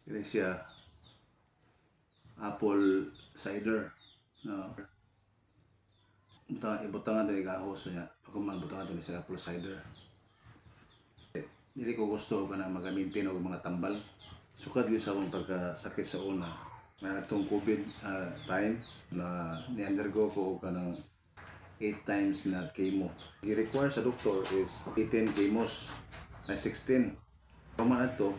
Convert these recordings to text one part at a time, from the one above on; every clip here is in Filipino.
Kini siya apple cider. No. Ibutangan tayo gahos niya. Pagkuman butangan tayo sa apple cider. Dili ko gusto ka na magamintin og mga tambal. Sukad gyud sa akong pagkasakit sa una. Na itong COVID time na ni-undergo ko kanang 8 times na chemo. I-require sa doktor is 18 chemos na 16. Paman ato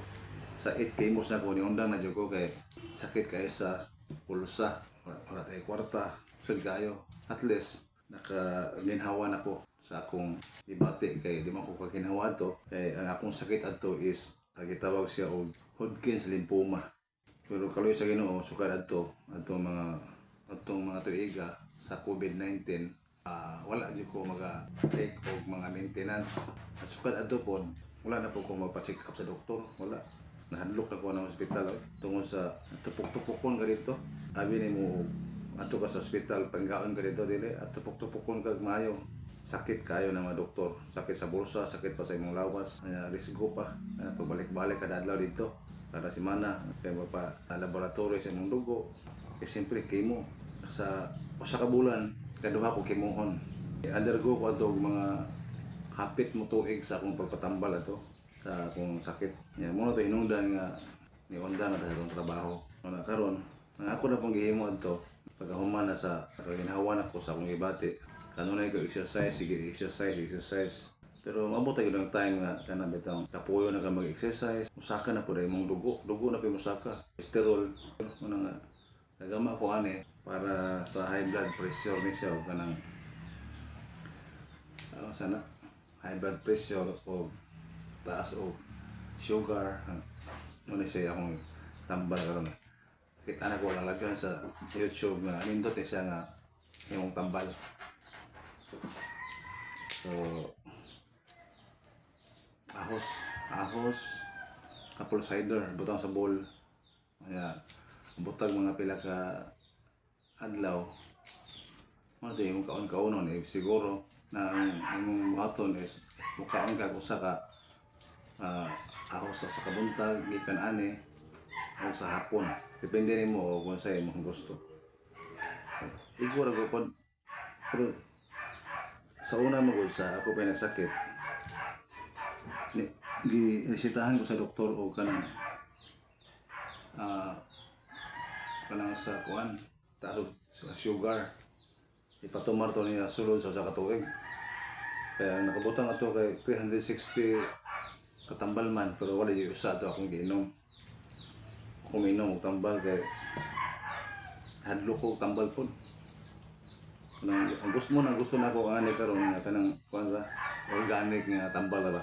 sa 8 chemos na ko ni undang na jud ko kay sakit kay sa pulsa wala tay kwarta sud kayo. At least naka-ginhawa na ko sa akong ibati kay di man ko kaginhawa to kay ang akong sakit adto is gitawag siya og Hodgkin's lymphoma. Pero kaloy sa Ginoo sukad adto atong mga tuiga sa COVID-19 wala jud ko take og mga maintenance. Sukad adto pod wala na po ko magpa-check up sa doktor, wala. Nahadlok na ko ng ospital tungod sa tupok-tupokon ka dito. Abi ni mo ato ka sa ospital, panggaon ka dito dili at tupok-tupokon ka maayo. Sakit kayo ng mga doktor, sakit sa bulsa, sakit pa sa imong lawas, risgo pa. Pagbalik-balik kada adlaw dito, kada semana, kaya pa laboratory sa imong dugo. Kaya siyempre chemo sa usa ka bulan, kaduha ko kemohon. Undergo ko ato mga hapit mo tuig sa akong pagpatambal ato sa akong sakit. Mo na to hinungdan nga ni Onda na sa akong trabaho. Ano karon, ang ako na pong gihimo adto pagkahuman na sa ginhawa na ko sa akong ibati. Kanunay ko exercise, sige exercise. Pero maabot gyud ang time nga kana bitang kapuyo na ka mag-exercise. Musaka na pud imong dugo na pud musaka. Cholesterol mo nga nagama ko ani para sa high blood pressure ni siya o kanang sana high blood pressure o taas o sugar. Ano siya akong tambal karon. Kita na ko lang lagyan sa YouTube nga nindot ni siya nga yung tambal. So ahos apple cider butang sa bowl. Butang mga pila ka adlaw. Ano tayo yung kaon-kaonon siguro na ang imong buhaton is mukaon ka usa ka ahos sa kabuntag gikan ani o sa hapon. Depende nimo kung sa imong gusto. Igor ako pod pero sa una mo sa ako pa nagsakit ginisitahan ko sa doktor o kanang sa kuan taas sa sugar ipatumar to niya sulod sa katuig kaya nakabutang ato kay 360 katambal man pero wala yung usa to akong giinom kuminom og tambal kay hadlok ko tambal pod. Ang gusto na ako ani karon nga kanang kuan ba organic nga tambal ba